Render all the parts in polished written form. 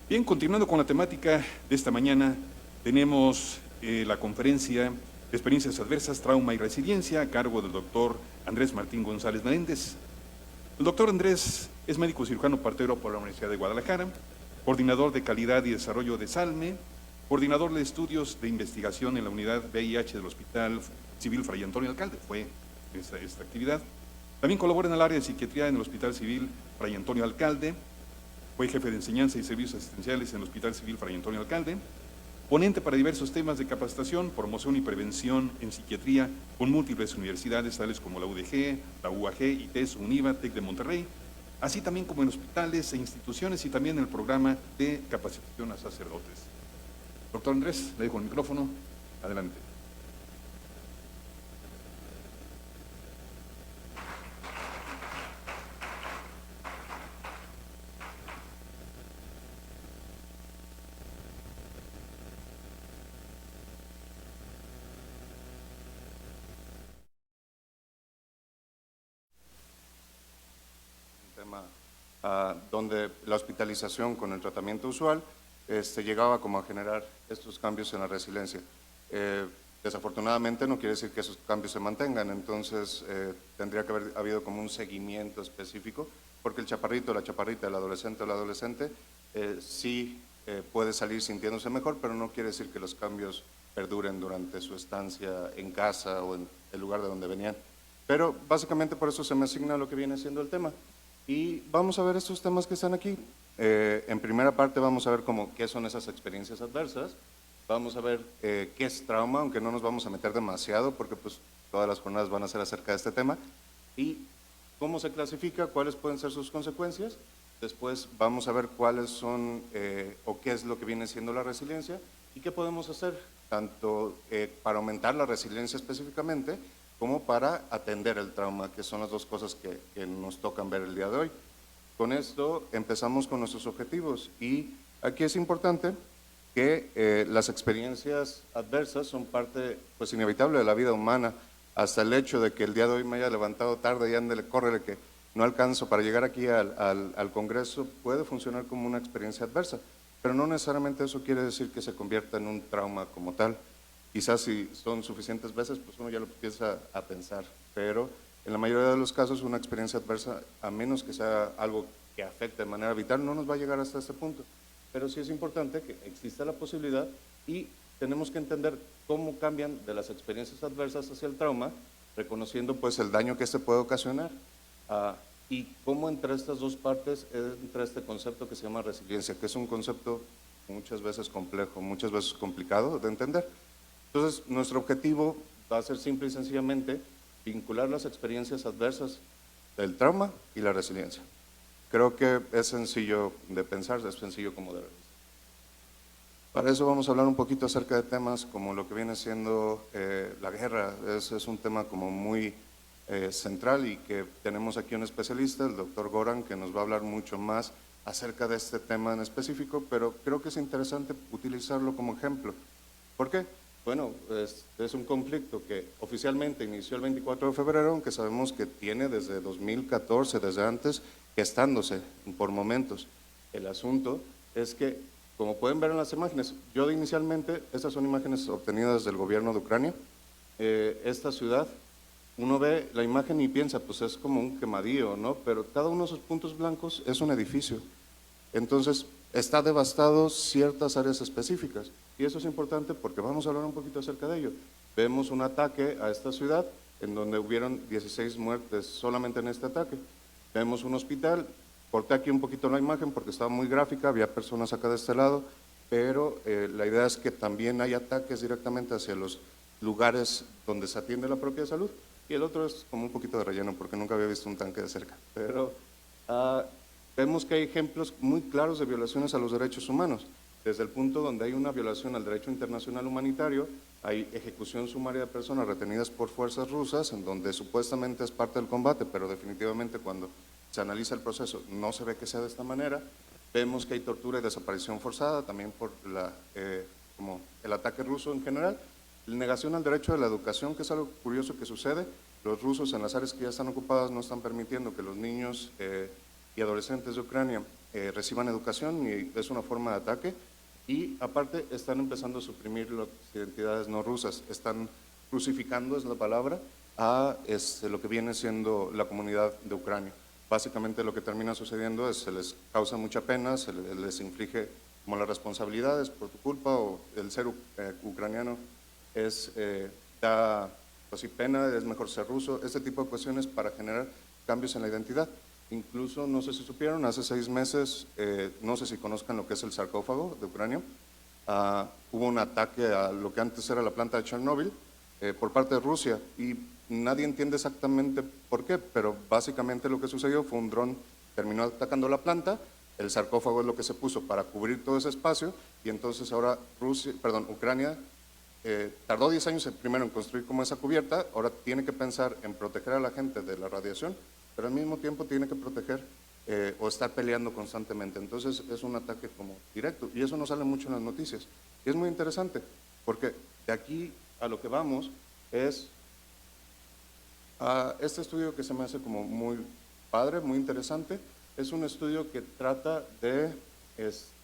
Bien, continuando con la temática de esta mañana, tenemos la conferencia Experiencias Adversas, Trauma y Resiliencia a cargo del doctor Andrés Martín González Meléndez. El doctor Andrés es médico cirujano partero por la Universidad de Guadalajara, coordinador de calidad y desarrollo de SALME, coordinador de estudios de investigación en la unidad VIH del Hospital Civil Fray Antonio Alcalde, fue esta actividad. También colabora en el área de psiquiatría en el Hospital Civil Fray Antonio Alcalde, fue jefe de enseñanza y servicios asistenciales en el Hospital Civil Fray Antonio Alcalde, ponente para diversos temas de capacitación, promoción y prevención en psiquiatría con múltiples universidades tales como la UDG, la UAG, ITES, UNIVA, TEC de Monterrey, así también como en hospitales e instituciones y también en el programa de capacitación a sacerdotes. Doctor Andrés, le dejo el micrófono, adelante. Donde la hospitalización con el tratamiento usual llegaba como a generar estos cambios en la resiliencia. Desafortunadamente no quiere decir que esos cambios se mantengan, entonces tendría que haber habido como un seguimiento específico, porque el chaparrito, la chaparrita, el adolescente o la adolescente sí puede salir sintiéndose mejor, pero no quiere decir que los cambios perduren durante su estancia en casa o en el lugar de donde venían. Pero básicamente por eso se me asigna lo que viene siendo el tema. Y vamos a ver estos temas que están aquí. En primera parte vamos a ver qué son esas experiencias adversas. Vamos a ver qué es trauma, aunque no nos vamos a meter demasiado porque pues todas las jornadas van a ser acerca de este tema. Y cómo se clasifica, cuáles pueden ser sus consecuencias. Después vamos a ver cuáles son o qué es lo que viene siendo la resiliencia y qué podemos hacer, tanto para aumentar la resiliencia específicamente, como para atender el trauma, que son las dos cosas que nos tocan ver el día de hoy. Con esto empezamos con nuestros objetivos y aquí es importante que las experiencias adversas son parte pues inevitable de la vida humana, hasta el hecho de que el día de hoy me haya levantado tarde y ándele, córrele que no alcanzo para llegar aquí al Congreso, puede funcionar como una experiencia adversa, pero no necesariamente eso quiere decir que se convierta en un trauma como tal. Quizás si son suficientes veces, pues uno ya lo empieza a pensar, pero en la mayoría de los casos una experiencia adversa, a menos que sea algo que afecte de manera vital, no nos va a llegar hasta este punto. Pero sí es importante que exista la posibilidad y tenemos que entender cómo cambian de las experiencias adversas hacia el trauma, reconociendo pues el daño que este puede ocasionar y cómo entre estas dos partes entra este concepto que se llama resiliencia, que es un concepto muchas veces complejo, muchas veces complicado de entender. Entonces, nuestro objetivo va a ser simple y sencillamente vincular las experiencias adversas del trauma y la resiliencia. Creo que es sencillo de pensar, es sencillo como de ver. Para eso vamos a hablar un poquito acerca de temas como lo que viene siendo la guerra. Es un tema como muy central y que tenemos aquí un especialista, el doctor Goran, que nos va a hablar mucho más acerca de este tema en específico, pero creo que es interesante utilizarlo como ejemplo. ¿Por qué? Bueno, es un conflicto que oficialmente inició el 24 de febrero, aunque sabemos que tiene desde 2014, desde antes, gestándose por momentos. El asunto es que, como pueden ver en las imágenes, inicialmente, estas son imágenes obtenidas del gobierno de Ucrania. Esta ciudad, uno ve la imagen y piensa, pues es como un quemadío, ¿no? Pero cada uno de esos puntos blancos es un edificio. Entonces, está devastado ciertas áreas específicas. Y eso es importante porque vamos a hablar un poquito acerca de ello. Vemos un ataque a esta ciudad en donde hubieron 16 muertes solamente en este ataque. Vemos un hospital, corté aquí un poquito la imagen porque estaba muy gráfica, había personas acá de este lado, pero la idea es que también hay ataques directamente hacia los lugares donde se atiende la propia salud. Y el otro es como un poquito de relleno porque nunca había visto un tanque de cerca. Pero vemos que hay ejemplos muy claros de violaciones a los derechos humanos. Desde el punto donde hay una violación al derecho internacional humanitario, hay ejecución sumaria de personas retenidas por fuerzas rusas, en donde supuestamente es parte del combate, pero definitivamente cuando se analiza el proceso no se ve que sea de esta manera. Vemos que hay tortura y desaparición forzada, también por como el ataque ruso en general. La negación al derecho de la educación, que es algo curioso que sucede. Los rusos en las áreas que ya están ocupadas no están permitiendo que los niños y adolescentes de Ucrania reciban educación y es una forma de ataque. Y aparte están empezando a suprimir las identidades no rusas, están crucificando, es la palabra, a lo que viene siendo la comunidad de Ucrania. Básicamente lo que termina sucediendo es se les causa mucha pena, les inflige como las responsabilidades por tu culpa o el ser ucraniano da pues, sí, pena, es mejor ser ruso, este tipo de cuestiones para generar cambios en la identidad. Incluso, no sé si supieron, hace 6 meses, no sé si conozcan lo que es el sarcófago de Ucrania, hubo un ataque a lo que antes era la planta de Chernóbil por parte de Rusia y nadie entiende exactamente por qué, pero básicamente lo que sucedió fue un dron terminó atacando la planta, el sarcófago es lo que se puso para cubrir todo ese espacio y entonces ahora Ucrania tardó 10 años primero en construir como esa cubierta, ahora tiene que pensar en proteger a la gente de la radiación, pero al mismo tiempo tiene que proteger o estar peleando constantemente. Entonces es un ataque como directo y eso no sale mucho en las noticias. Y es muy interesante porque de aquí a lo que vamos es a este estudio que se me hace como muy padre, muy interesante. Es un estudio que trata de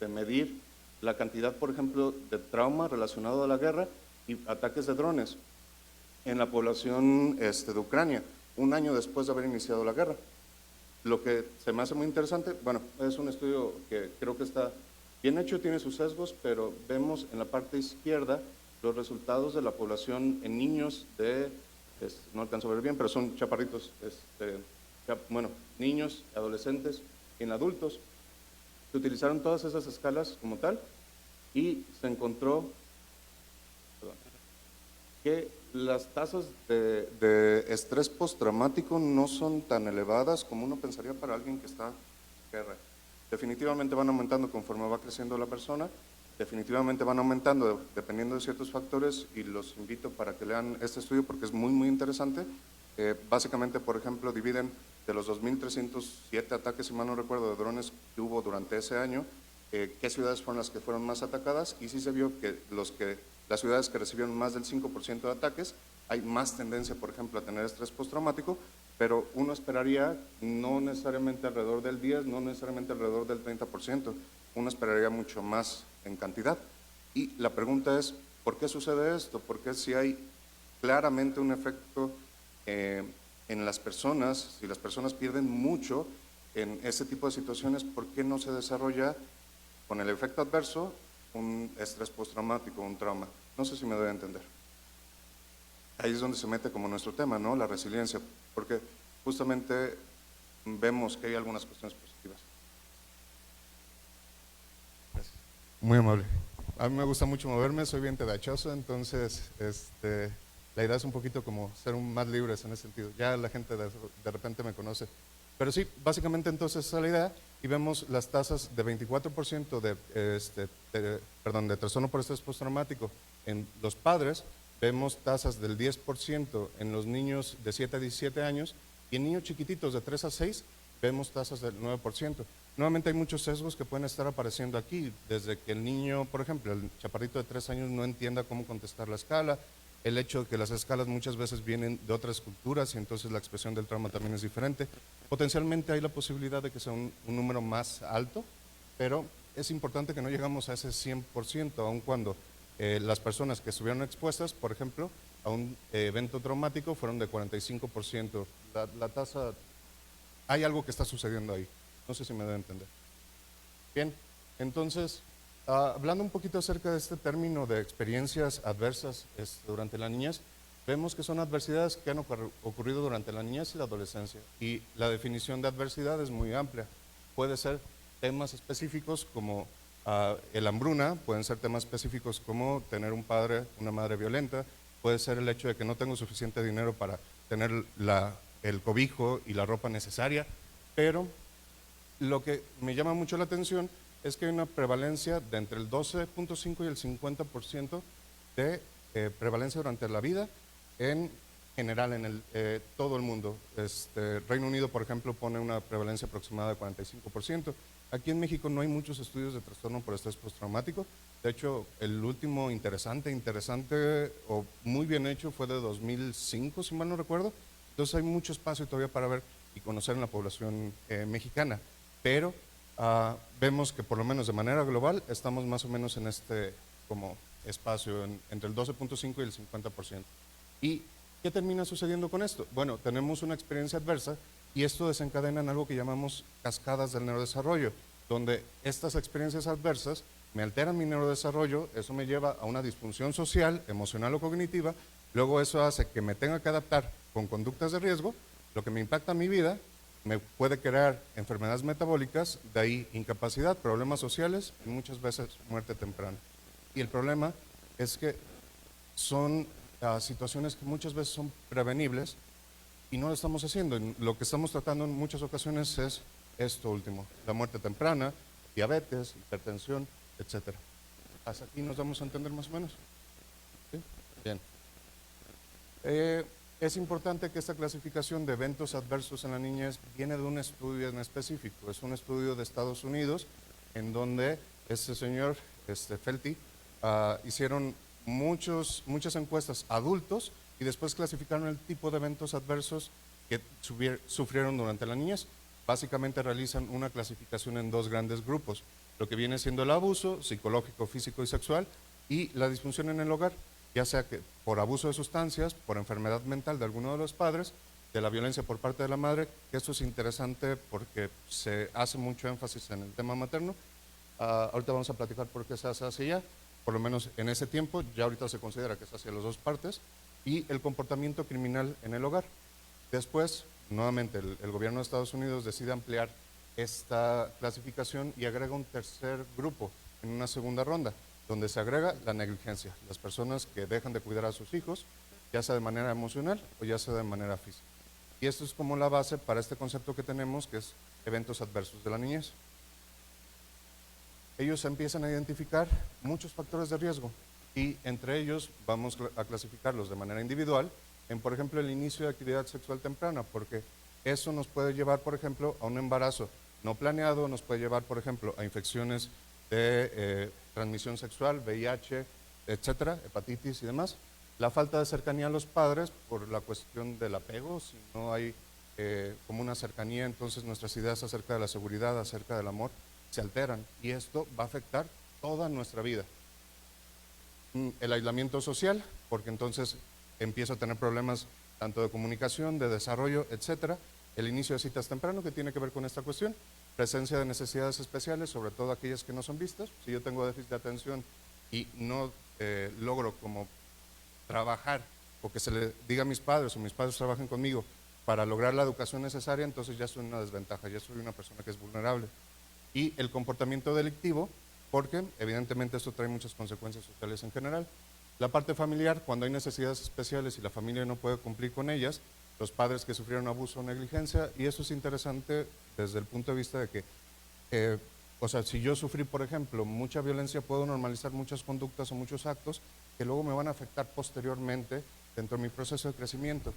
medir la cantidad, por ejemplo, de trauma relacionado a la guerra y ataques de drones en la población de Ucrania, un año después de haber iniciado la guerra. Lo que se me hace muy interesante, bueno, es un estudio que creo que está bien hecho, tiene sus sesgos, pero vemos en la parte izquierda los resultados de la población en niños no alcanzo a ver bien, pero son chaparritos, bueno, niños, adolescentes, en adultos. Se utilizaron todas esas escalas como tal y se encontró que las tasas de estrés postraumático no son tan elevadas como uno pensaría para alguien que está en guerra. Definitivamente van aumentando conforme va creciendo la persona, definitivamente van aumentando dependiendo de ciertos factores y los invito para que lean este estudio porque es muy, muy interesante. Básicamente, por ejemplo, dividen de los 2.307 ataques, si mal no recuerdo, de drones que hubo durante ese año, qué ciudades fueron las que fueron más atacadas y sí se vio que las ciudades que recibieron más del 5% de ataques, hay más tendencia, por ejemplo, a tener estrés postraumático, pero uno esperaría no necesariamente alrededor del 10, no necesariamente alrededor del 30%, uno esperaría mucho más en cantidad. Y la pregunta es, ¿por qué sucede esto? Porque si hay claramente un efecto en las personas, si las personas pierden mucho en este tipo de situaciones, ¿por qué no se desarrolla con el efecto adverso un estrés postraumático, un trauma? No sé si me doy a entender. Ahí es donde se mete como nuestro tema, ¿no? La resiliencia, porque justamente vemos que hay algunas cuestiones positivas. Gracias. Muy amable. A mí me gusta mucho moverme, soy bien tedachoso, entonces la idea es un poquito como ser más libres en ese sentido. Ya la gente de repente me conoce. Pero sí, básicamente entonces esa es la idea y vemos las tasas de 24% de trastorno por estrés postraumático en los padres, vemos tasas del 10% en los niños de 7 a 17 años y en niños chiquititos de 3 a 6 vemos tasas del 9%. Nuevamente hay muchos sesgos que pueden estar apareciendo aquí, desde que el niño, por ejemplo, el chaparrito de 3 años no entienda cómo contestar la escala, el hecho de que las escalas muchas veces vienen de otras culturas y entonces la expresión del trauma también es diferente. Potencialmente hay la posibilidad de que sea un número más alto, pero es importante que no llegamos a ese 100%, aun cuando las personas que estuvieron expuestas, por ejemplo, a un evento traumático fueron de 45%. La tasa, hay algo que está sucediendo ahí, no sé si me debe entender. Bien, entonces, hablando un poquito acerca de este término de experiencias adversas durante la niñez, vemos que son adversidades que han ocurrido durante la niñez y la adolescencia. Y la definición de adversidad es muy amplia. Puede ser temas específicos como el hambruna, pueden ser temas específicos como tener un padre, una madre violenta, puede ser el hecho de que no tengo suficiente dinero para tener el cobijo y la ropa necesaria, pero lo que me llama mucho la atención es que hay una prevalencia de entre el 12.5 y el 50% de prevalencia durante la vida en general en todo el mundo. Reino Unido, por ejemplo, pone una prevalencia aproximada de 45%. Aquí en México no hay muchos estudios de trastorno por estrés postraumático. De hecho, el último interesante o muy bien hecho fue de 2005, si mal no recuerdo. Entonces hay mucho espacio todavía para ver y conocer en la población mexicana. Pero vemos que por lo menos de manera global estamos más o menos en este como espacio entre el 12.5 y el 50%. ¿Y qué termina sucediendo con esto? Bueno, tenemos una experiencia adversa y esto desencadena en algo que llamamos cascadas del neurodesarrollo, donde estas experiencias adversas me alteran mi neurodesarrollo, eso me lleva a una disfunción social, emocional o cognitiva, luego eso hace que me tenga que adaptar con conductas de riesgo, lo que me impacta mi vida, me puede crear enfermedades metabólicas, de ahí incapacidad, problemas sociales y muchas veces muerte temprana. Y el problema es que son situaciones que muchas veces son prevenibles y no lo estamos haciendo. Lo que estamos tratando en muchas ocasiones es esto último, la muerte temprana, diabetes, hipertensión, etcétera. ¿Hasta aquí nos vamos a entender más o menos? ¿Sí? Bien. Es importante que esta clasificación de eventos adversos en la niñez viene de un estudio en específico. Es un estudio de Estados Unidos en donde este señor Felty hicieron muchas encuestas a adultos y después clasificaron el tipo de eventos adversos que sufrieron durante la niñez. Básicamente realizan una clasificación en dos grandes grupos, lo que viene siendo el abuso psicológico, físico y sexual y la disfunción en el hogar, ya sea que por abuso de sustancias, por enfermedad mental de alguno de los padres, de la violencia por parte de la madre, que esto es interesante porque se hace mucho énfasis en el tema materno. Ahorita vamos a platicar por qué se hace así ya, por lo menos en ese tiempo, ya ahorita se considera que es hacia las dos partes, y el comportamiento criminal en el hogar. Después, nuevamente, el gobierno de Estados Unidos decide ampliar esta clasificación y agrega un tercer grupo en una segunda ronda, donde se agrega la negligencia, las personas que dejan de cuidar a sus hijos, ya sea de manera emocional o ya sea de manera física. Y esto es como la base para este concepto que tenemos, que es eventos adversos de la niñez. Ellos empiezan a identificar muchos factores de riesgo y entre ellos vamos a clasificarlos de manera individual en, por ejemplo, el inicio de actividad sexual temprana, porque eso nos puede llevar, por ejemplo, a un embarazo no planeado, nos puede llevar, por ejemplo, a infecciones de transmisión sexual, VIH, etcétera, hepatitis y demás. La falta de cercanía a los padres por la cuestión del apego, si no hay como una cercanía, entonces nuestras ideas acerca de la seguridad, acerca del amor, se alteran y esto va a afectar toda nuestra vida. El aislamiento social, porque entonces empiezo a tener problemas tanto de comunicación, de desarrollo, etcétera. El inicio de citas temprano, que tiene que ver con esta cuestión. Presencia de necesidades especiales, sobre todo aquellas que no son vistas. Si yo tengo déficit de atención y no logro como trabajar o que se le diga a mis padres o mis padres trabajen conmigo para lograr la educación necesaria, entonces ya soy una desventaja, ya soy una persona que es vulnerable. Y el comportamiento delictivo, porque evidentemente esto trae muchas consecuencias sociales en general. La parte familiar, cuando hay necesidades especiales y la familia no puede cumplir con ellas, los padres que sufrieron abuso o negligencia, y eso es interesante desde el punto de vista de que, o sea, si yo sufrí, por ejemplo, mucha violencia, puedo normalizar muchas conductas o muchos actos que luego me van a afectar posteriormente dentro de mi proceso de crecimiento.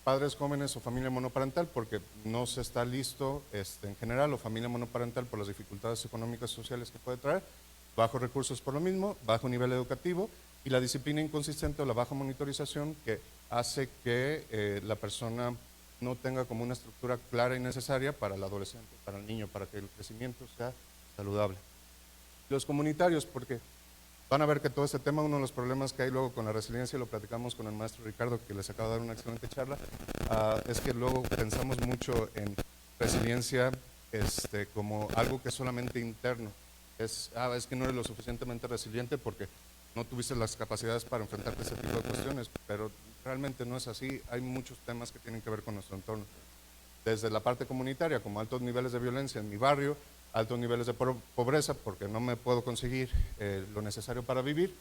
Padres jóvenes o familia monoparental, porque no se está listo en general, o familia monoparental por las dificultades económicas y sociales que puede traer, bajos recursos por lo mismo, bajo nivel educativo y la disciplina inconsistente o la baja monitorización que hace que la persona no tenga como una estructura clara y necesaria para el adolescente, para el niño, para que el crecimiento sea saludable. Los comunitarios, porque van a ver que todo este tema, uno de los problemas que hay luego con la resiliencia, lo platicamos con el maestro Ricardo, que les acaba de dar una excelente charla, es que luego pensamos mucho en resiliencia como algo que es solamente interno. Es que no eres lo suficientemente resiliente porque no tuviste las capacidades para enfrentarte a ese tipo de cuestiones, pero realmente no es así. Hay muchos temas que tienen que ver con nuestro entorno. Desde la parte comunitaria, como altos niveles de violencia en mi barrio, altos niveles de pobreza porque no me puedo conseguir lo necesario para vivir,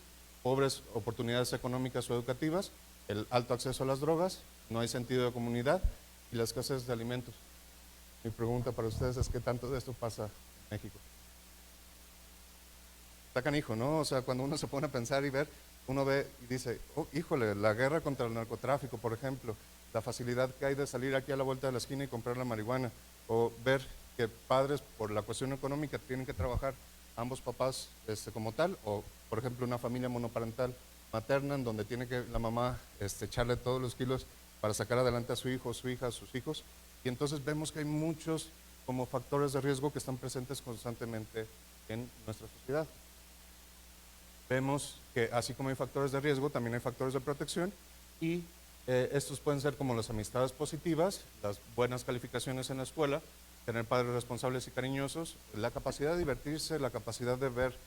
pobres oportunidades económicas o educativas, el alto acceso a las drogas, no hay sentido de comunidad y la escasez de alimentos. Mi pregunta para ustedes es ¿qué tanto de esto pasa en México? Está canijo, ¿no? O sea, cuando uno se pone a pensar y ver, uno ve y dice, oh, híjole, la guerra contra el narcotráfico, por ejemplo, la facilidad que hay de salir aquí a la vuelta de la esquina y comprar la marihuana, o ver que padres por la cuestión económica tienen que trabajar ambos papás como tal, o por ejemplo una familia monoparental materna en donde tiene que la mamá echarle todos los kilos para sacar adelante a su hijo, su hija, a sus hijos, y entonces vemos que hay muchos como factores de riesgo que están presentes constantemente en nuestra sociedad. Vemos que así como hay factores de riesgo, también hay factores de protección y estos pueden ser como las amistades positivas, las buenas calificaciones en la escuela, tener padres responsables y cariñosos, la capacidad de divertirse, la capacidad de ver,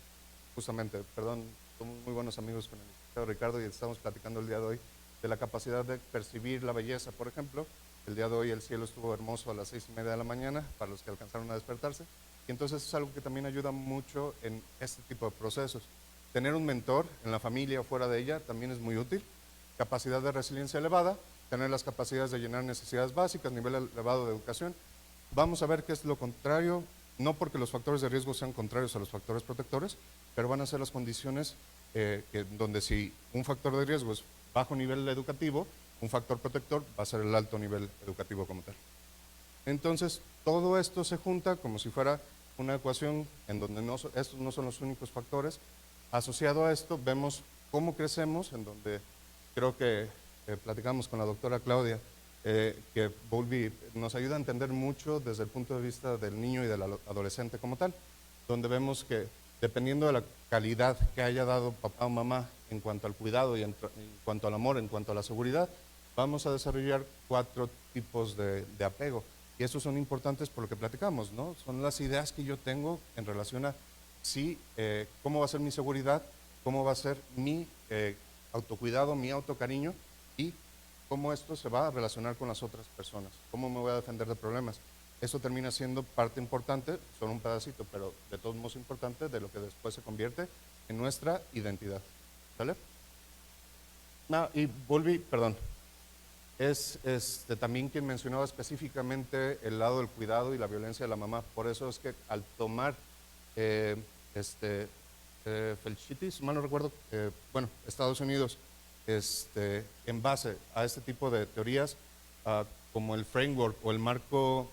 justamente, perdón, somos muy buenos amigos con el licenciado Ricardo y estamos platicando el día de hoy de la capacidad de percibir la belleza, por ejemplo. El día de hoy el cielo estuvo hermoso a las 6:30 de la mañana, para los que alcanzaron a despertarse, y entonces es algo que también ayuda mucho en este tipo de procesos. Tener un mentor en la familia o fuera de ella también es muy útil. Capacidad de resiliencia elevada, tener las capacidades de llenar necesidades básicas, nivel elevado de educación. Vamos a ver qué es lo contrario, no porque los factores de riesgo sean contrarios a los factores protectores, pero van a ser las condiciones donde si un factor de riesgo es bajo nivel educativo, un factor protector va a ser el alto nivel educativo como tal. Entonces, todo esto se junta como si fuera una ecuación en donde estos no son los únicos factores. Asociado a esto, vemos cómo crecemos, en donde creo que platicamos con la doctora Claudia, que Bowlby nos ayuda a entender mucho desde el punto de vista del niño y del adolescente como tal, donde vemos que dependiendo de la calidad que haya dado papá o mamá en cuanto al cuidado y en cuanto al amor, en cuanto a la seguridad, vamos a desarrollar 4 tipos de apego. Y estos son importantes por lo que platicamos, ¿no? Son las ideas que yo tengo en relación a cómo va a ser mi seguridad, cómo va a ser mi autocuidado, mi autocariño y cómo esto se va a relacionar con las otras personas, cómo me voy a defender de problemas. Eso termina siendo parte importante, solo un pedacito, pero de todos modos importante de lo que después se convierte en nuestra identidad. ¿Sale? Y Bowlby, perdón, es también quien mencionaba específicamente el lado del cuidado y la violencia de la mamá. Por eso es que al tomar Felchitis, mal no recuerdo, Estados Unidos, en base a este tipo de teorías, como el framework o el marco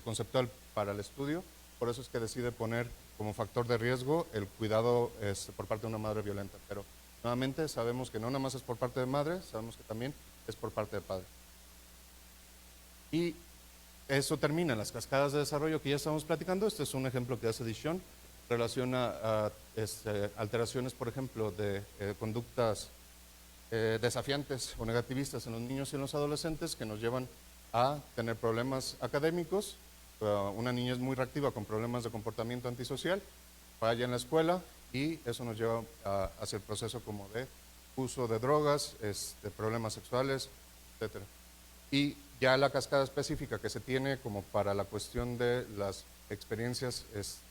conceptual para el estudio, por eso es que decide poner como factor de riesgo el cuidado por parte de una madre violenta. Pero nuevamente sabemos que no nada más es por parte de madre, sabemos que también es por parte de padre. Y eso termina en las cascadas de desarrollo que ya estamos platicando. Este es un ejemplo que hace Dijon, relaciona a alteraciones, por ejemplo, de conductas desafiantes o negativistas en los niños y en los adolescentes que nos llevan a tener problemas académicos. Una niña es muy reactiva con problemas de comportamiento antisocial, falla en la escuela y eso nos lleva hacia el proceso como de uso de drogas, de problemas sexuales, etc. Y ya la cascada específica que se tiene como para la cuestión de las experiencias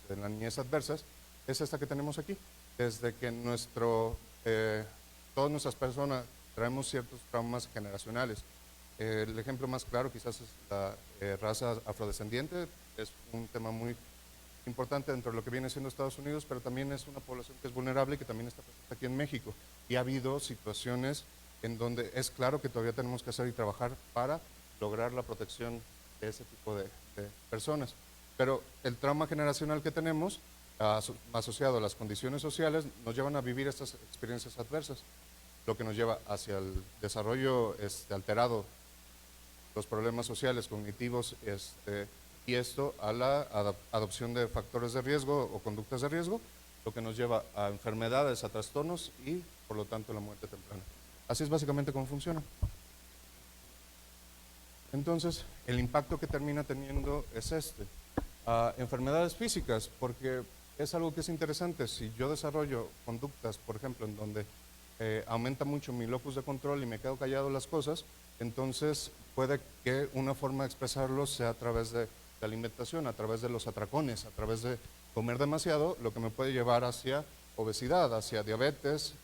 en la niñez adversas es esta que tenemos aquí. Desde que todas nuestras personas traemos ciertos traumas generacionales. El ejemplo más claro quizás es la raza afrodescendiente, es un tema muy importante dentro de lo que viene siendo Estados Unidos, pero también es una población que es vulnerable y que también está presente aquí en México. Y ha habido situaciones en donde es claro que todavía tenemos que hacer y trabajar para lograr la protección de ese tipo de personas. Pero el trauma generacional que tenemos, asociado a las condiciones sociales, nos llevan a vivir estas experiencias adversas, lo que nos lleva hacia el desarrollo alterado, los problemas sociales, cognitivos, y esto a la adopción de factores de riesgo o conductas de riesgo, lo que nos lleva a enfermedades, a trastornos y, por lo tanto, la muerte temprana. Así es básicamente cómo funciona. Entonces, el impacto que termina teniendo es enfermedades físicas, porque es algo que es interesante. Si yo desarrollo conductas, por ejemplo, en donde aumenta mucho mi locus de control y me quedo callado las cosas, entonces puede que una forma de expresarlo sea a través de la alimentación, a través de los atracones, a través de comer demasiado, lo que me puede llevar hacia obesidad, hacia diabetes,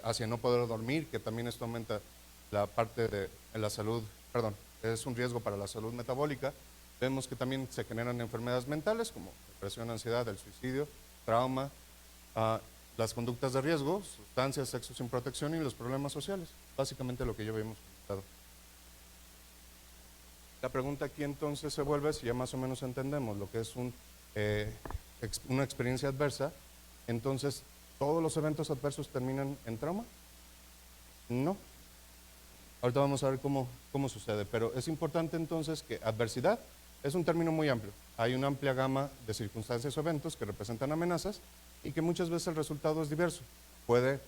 hacia no poder dormir, que también esto aumenta la parte de la salud, perdón, es un riesgo para la salud metabólica. Vemos que también se generan enfermedades mentales como depresión, ansiedad, el suicidio, trauma, las conductas de riesgo, sustancias, sexo sin protección y los problemas sociales. Básicamente lo que ya habíamos comentado. La pregunta aquí entonces se vuelve, si ya más o menos entendemos lo que es una experiencia adversa, entonces, ¿todos los eventos adversos terminan en trauma? No. Ahorita vamos a ver cómo sucede, pero es importante entonces que adversidad Es un término muy amplio. Hay una amplia gama de circunstancias o eventos que representan amenazas y que muchas veces el resultado es diverso. Puede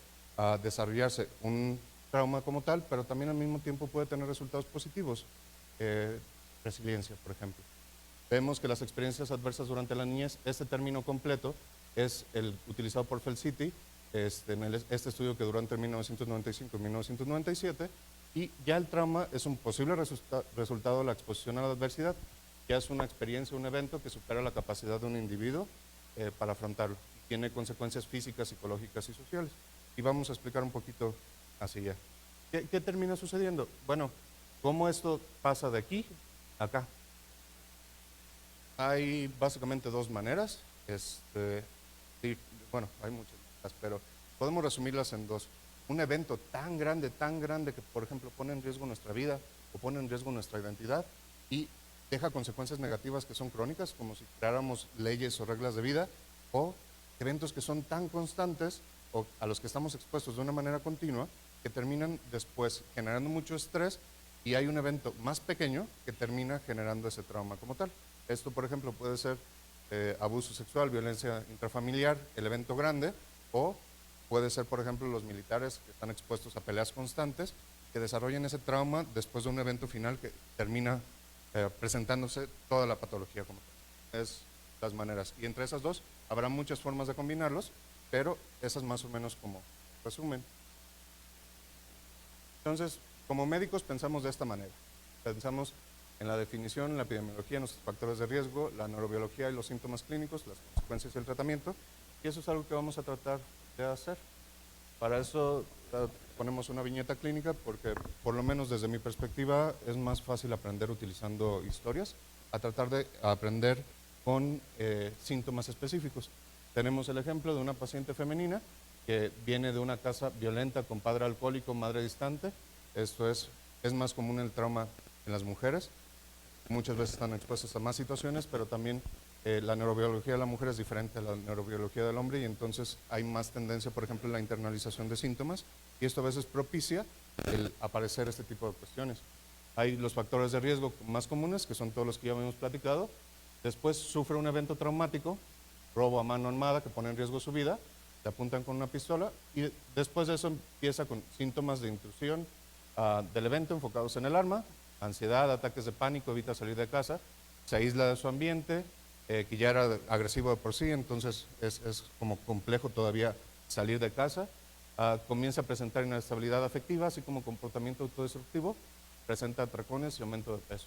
desarrollarse un trauma como tal, pero también al mismo tiempo puede tener resultados positivos. Resiliencia, por ejemplo. Vemos que las experiencias adversas durante la niñez, este término completo es el utilizado por Felsiti en este estudio que duró entre 1995 y 1997, y ya el trauma es un posible resultado de la exposición a la adversidad, ya es una experiencia, un evento que supera la capacidad de un individuo para afrontarlo. Tiene consecuencias físicas, psicológicas y sociales. Y vamos a explicar un poquito así ya. ¿Qué termina sucediendo? Bueno, ¿cómo esto pasa de aquí a acá? Hay básicamente dos maneras. Sí, bueno, hay muchas más, pero podemos resumirlas en dos. Un evento tan grande que, por ejemplo, pone en riesgo nuestra vida o pone en riesgo nuestra identidad y deja consecuencias negativas que son crónicas, como si creáramos leyes o reglas de vida, o eventos que son tan constantes o a los que estamos expuestos de una manera continua que terminan después generando mucho estrés, y hay un evento más pequeño que termina generando ese trauma como tal. Esto, por ejemplo, puede ser abuso sexual, violencia intrafamiliar, el evento grande, o puede ser, por ejemplo, los militares que están expuestos a peleas constantes, que desarrollan ese trauma después de un evento final que termina presentándose toda la patología como tal. Es las maneras. Y entre esas dos habrá muchas formas de combinarlos, pero esas más o menos como resumen. Entonces, como médicos pensamos de esta manera. Pensamos en la definición, la epidemiología, nuestros factores de riesgo, la neurobiología y los síntomas clínicos, las consecuencias y el tratamiento, y eso es algo que vamos a tratar de hacer. Para eso ponemos una viñeta clínica porque, por lo menos desde mi perspectiva, es más fácil aprender utilizando historias a tratar de aprender con síntomas específicos. Tenemos el ejemplo de una paciente femenina que viene de una casa violenta con padre alcohólico, madre distante. Esto es más común el trauma en las mujeres. Muchas veces están expuestas a más situaciones, pero también la neurobiología de la mujer es diferente a la neurobiología del hombre, y entonces hay más tendencia, por ejemplo, en la internalización de síntomas, y esto a veces propicia el aparecer este tipo de cuestiones. Hay los factores de riesgo más comunes, que son todos los que ya hemos platicado. Después sufre un evento traumático, robo a mano armada que pone en riesgo su vida, le apuntan con una pistola, y después de eso empieza con síntomas de intrusión del evento enfocados en el arma, ansiedad, ataques de pánico, evita salir de casa, se aísla de su ambiente, que ya era agresivo de por sí, entonces es como complejo todavía salir de casa, comienza a presentar inestabilidad afectiva, así como comportamiento autodestructivo, presenta atracones y aumento de peso.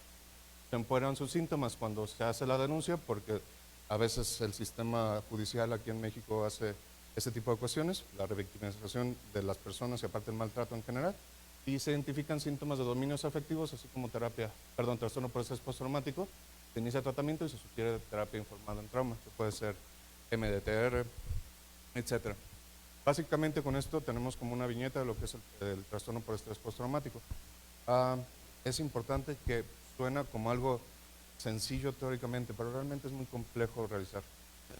Se empeoran sus síntomas cuando se hace la denuncia, porque a veces el sistema judicial aquí en México hace ese tipo de cuestiones, la revictimización de las personas y aparte el maltrato en general, y se identifican síntomas de dominios afectivos, así como trastorno por estrés postraumático. Se inicia tratamiento y se sugiere terapia informada en trauma, que puede ser MDTR, etc. Básicamente con esto tenemos como una viñeta de lo que es el trastorno por estrés postraumático. Es importante que suena como algo sencillo teóricamente, pero realmente es muy complejo realizar.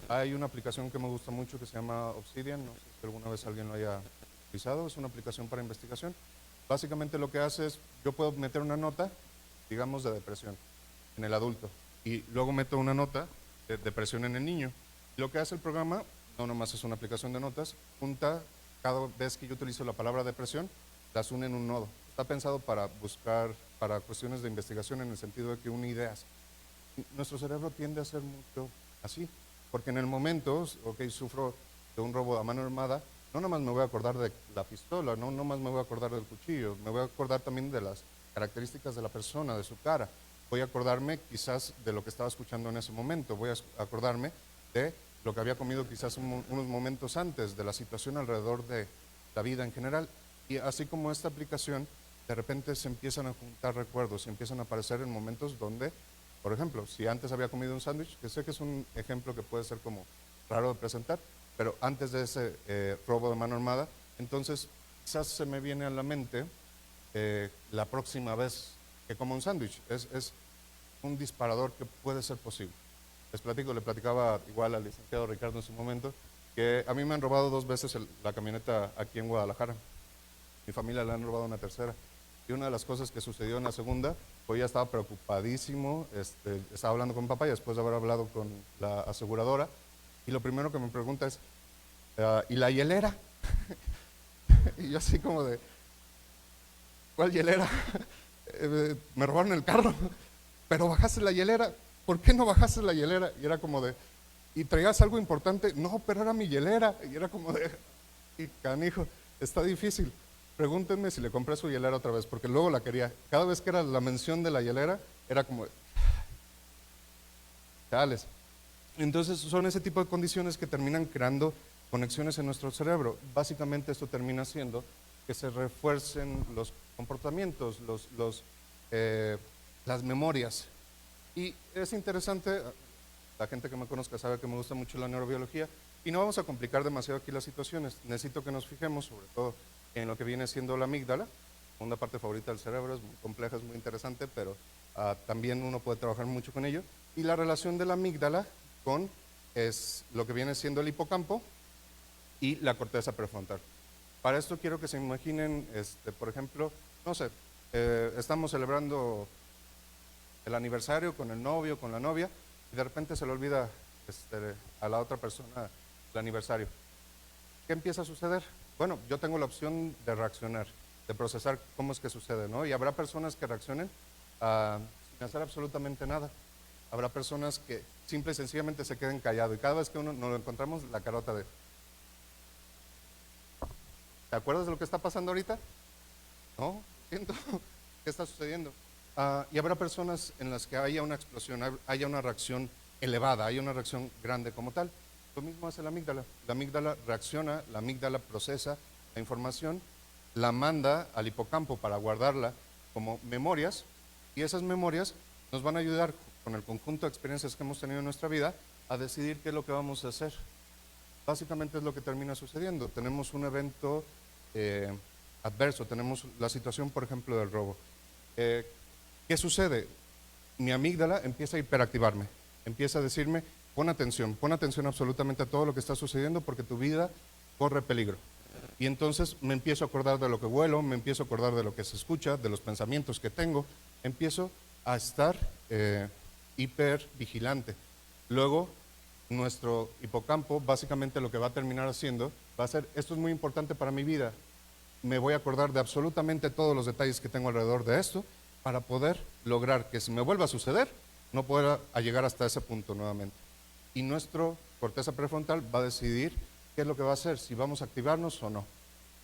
Hay una aplicación que me gusta mucho que se llama Obsidian, no sé si alguna vez alguien lo haya utilizado, es una aplicación para investigación. Básicamente lo que hace es, yo puedo meter una nota, digamos, de depresión en el adulto, y luego meto una nota de depresión en el niño. Lo que hace el programa, no nomás es una aplicación de notas, junta, cada vez que yo utilizo la palabra depresión, las une en un nodo. Está pensado para buscar, para cuestiones de investigación en el sentido de que une ideas. Nuestro cerebro tiende a ser mucho así, porque en el momento, ok, sufro de un robo a mano armada, no nomás me voy a acordar de la pistola, no nomás me voy a acordar del cuchillo, me voy a acordar también de las características de la persona, de su cara. Voy a acordarme quizás de lo que estaba escuchando en ese momento, voy a acordarme de lo que había comido quizás unos momentos antes, de la situación alrededor de la vida en general. Y así como esta aplicación, de repente se empiezan a juntar recuerdos, se empiezan a aparecer en momentos donde, por ejemplo, si antes había comido un sándwich, que sé que es un ejemplo que puede ser como raro de presentar, pero antes de ese robo de mano armada, entonces quizás se me viene a la mente la próxima vez que como un sándwich. Es un disparador que puede ser posible. Le platicaba igual al licenciado Ricardo en su momento, que a mí me han robado 2 veces la camioneta aquí en Guadalajara. Mi familia le han robado una tercera. Y una de las cosas que sucedió en la segunda Hoy ya estaba preocupadísimo, estaba hablando con mi papá y después de haber hablado con la aseguradora, y lo primero que me pregunta es, ¿y la hielera? Y yo así como de, ¿cuál hielera? Me robaron el carro, pero bajaste la hielera, ¿por qué no bajaste la hielera? Y era como de, ¿y traías algo importante? No, pero era mi hielera, y era como de, y canijo, está difícil. Pregúntenme si le compré su hielera otra vez, porque luego la quería. Cada vez que era la mención de la hielera, era como, chales. Entonces son ese tipo de condiciones que terminan creando conexiones en nuestro cerebro. Básicamente esto termina haciendo que se refuercen los comportamientos, las memorias. Y es interesante, la gente que me conozca sabe que me gusta mucho la neurobiología, y no vamos a complicar demasiado aquí las situaciones. Necesito que nos fijemos sobre todo en lo que viene siendo la amígdala, una parte favorita del cerebro, es muy compleja, es muy interesante, pero también uno puede trabajar mucho con ello. Y la relación de la amígdala con lo que viene siendo el hipocampo y la corteza prefrontal. Para esto quiero que se imaginen, por ejemplo, no sé, estamos celebrando el aniversario con el novio, con la novia, y de repente se le olvida a la otra persona el aniversario. ¿Qué empieza a suceder? Bueno, yo tengo la opción de reaccionar, de procesar cómo es que sucede, ¿no? Y habrá personas que reaccionen sin hacer absolutamente nada. Habrá personas que simple y sencillamente se queden callados, y cada vez que nos lo encontramos, la carota de, ¿te acuerdas de lo que está pasando ahorita? No, siento, ¿qué está sucediendo? Y habrá personas en las que haya una explosión, haya una reacción elevada, haya una reacción grande como tal. Lo mismo hace la amígdala. La amígdala reacciona, la amígdala procesa la información, la manda al hipocampo para guardarla como memorias, y esas memorias nos van a ayudar con el conjunto de experiencias que hemos tenido en nuestra vida a decidir qué es lo que vamos a hacer. Básicamente es lo que termina sucediendo. Tenemos un evento adverso, tenemos la situación, por ejemplo, del robo. ¿Qué sucede? Mi amígdala empieza a hiperactivarme, empieza a decirme, pon atención absolutamente a todo lo que está sucediendo porque tu vida corre peligro. Y entonces me empiezo a acordar de lo que huelo, me empiezo a acordar de lo que se escucha, de los pensamientos que tengo, empiezo a estar hipervigilante. Luego, nuestro hipocampo básicamente lo que va a terminar haciendo va a ser, esto es muy importante para mi vida, me voy a acordar de absolutamente todos los detalles que tengo alrededor de esto para poder lograr que si me vuelva a suceder, no pueda llegar hasta ese punto nuevamente. Y nuestro corteza prefrontal va a decidir qué es lo que va a hacer, si vamos a activarnos o no.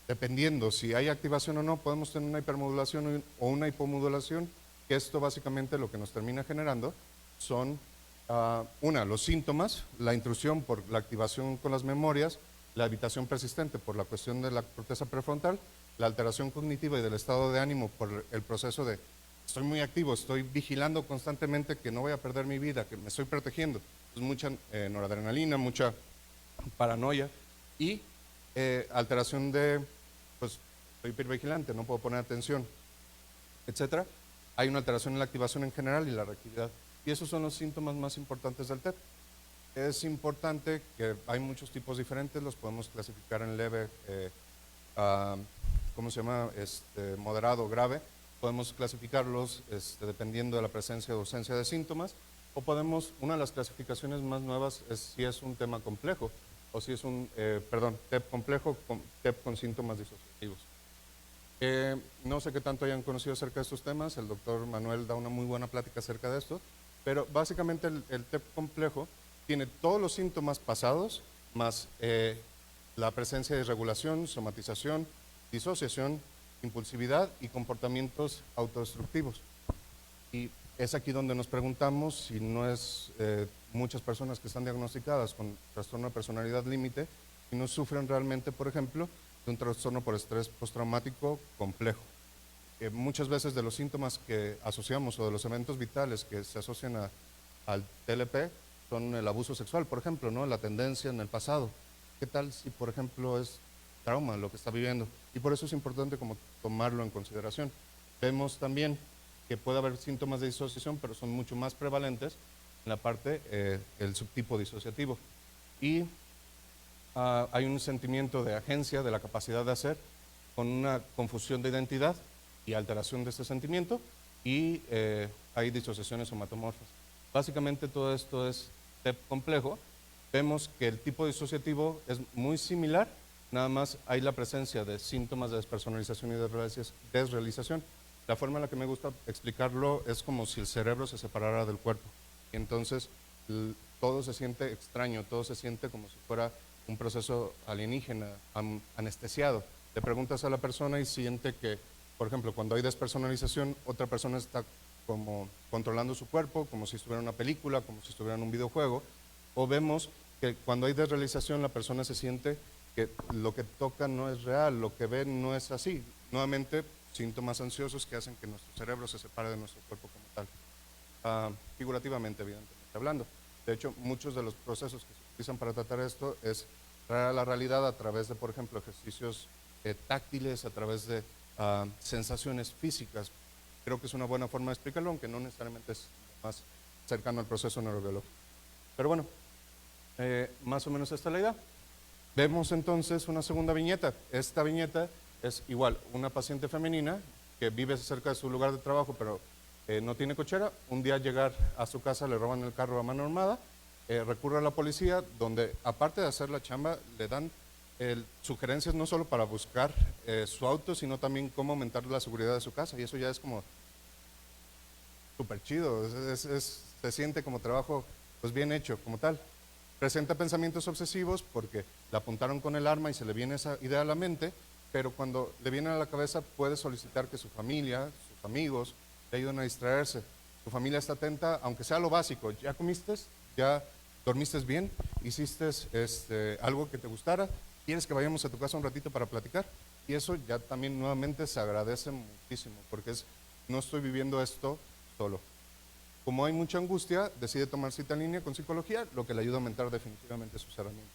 Dependiendo si hay activación o no, podemos tener una hipermodulación o una hipomodulación, que esto básicamente lo que nos termina generando son, los síntomas, la intrusión por la activación con las memorias, la evitación persistente por la cuestión de la corteza prefrontal, la alteración cognitiva y del estado de ánimo por el proceso de estoy muy activo, estoy vigilando constantemente que no voy a perder mi vida, que me estoy protegiendo. Pues mucha noradrenalina, mucha paranoia y alteración de, pues, soy hipervigilante, no puedo poner atención, etcétera. Hay una alteración en la activación en general y la reactividad. Y esos son los síntomas más importantes del TED. Es importante que hay muchos tipos diferentes, los podemos clasificar en leve, ¿cómo se llama? Moderado, grave. Podemos clasificarlos dependiendo de la presencia o ausencia de síntomas, o podemos, una de las clasificaciones más nuevas es si es un tema complejo, o si es un, TEP complejo, TEP con síntomas disociativos. No sé qué tanto hayan conocido acerca de estos temas, el doctor Manuel da una muy buena plática acerca de esto, pero básicamente el TEP complejo tiene todos los síntomas pasados, más la presencia de irregulación, somatización, disociación, impulsividad y comportamientos autodestructivos. Y es aquí donde nos preguntamos si no es muchas personas que están diagnosticadas con trastorno de personalidad límite y no sufren realmente, por ejemplo, de un trastorno por estrés postraumático complejo. Muchas veces de los síntomas que asociamos o de los eventos vitales que se asocian al TLP son el abuso sexual, por ejemplo, ¿no? La tendencia en el pasado. ¿Qué tal si, por ejemplo, es trauma lo que está viviendo? Y por eso es importante como tomarlo en consideración. Vemos también que puede haber síntomas de disociación, pero son mucho más prevalentes en la parte, el subtipo disociativo. Y hay un sentimiento de agencia, de la capacidad de hacer, con una confusión de identidad y alteración de este sentimiento, y hay disociaciones somatomorfas. Básicamente todo esto es TEP complejo. Vemos que el tipo disociativo es muy similar, nada más hay la presencia de síntomas de despersonalización y desrealización. La forma en la que me gusta explicarlo es como si el cerebro se separara del cuerpo. Y entonces todo se siente extraño, todo se siente como si fuera un proceso alienígena, anestesiado. Le preguntas a la persona y siente que, por ejemplo, cuando hay despersonalización, otra persona está como controlando su cuerpo, como si estuviera en una película, como si estuviera en un videojuego. O vemos que cuando hay desrealización, la persona se siente que lo que toca no es real, lo que ve no es así. Nuevamente, síntomas ansiosos que hacen que nuestro cerebro se separe de nuestro cuerpo como tal. Figurativamente, evidentemente hablando. De hecho, muchos de los procesos que se utilizan para tratar esto es traer a la realidad a través de, por ejemplo, ejercicios táctiles, a través de sensaciones físicas. Creo que es una buena forma de explicarlo, aunque no necesariamente es más cercano al proceso neurobiológico. Pero bueno, más o menos esta es la idea. Vemos entonces una segunda viñeta. Esta viñeta es igual, una paciente femenina que vive cerca de su lugar de trabajo, pero no tiene cochera. Un día llegar a su casa, le roban el carro a mano armada, recurre a la policía, donde aparte de hacer la chamba, le dan sugerencias no solo para buscar su auto, sino también cómo aumentar la seguridad de su casa. Y eso ya es como súper chido, se siente como trabajo pues bien hecho, como tal. Presenta pensamientos obsesivos porque la apuntaron con el arma y se le viene esa idea a la mente, pero cuando le viene a la cabeza puede solicitar que su familia, sus amigos, le ayuden a distraerse. Su familia está atenta, aunque sea lo básico. ¿Ya comiste? ¿Ya dormiste bien? ¿Hiciste algo que te gustara? ¿Quieres que vayamos a tu casa un ratito para platicar? Y eso ya también nuevamente se agradece muchísimo, porque no estoy viviendo esto solo. Como hay mucha angustia, decide tomar cita en línea con psicología, lo que le ayuda a aumentar definitivamente sus herramientas.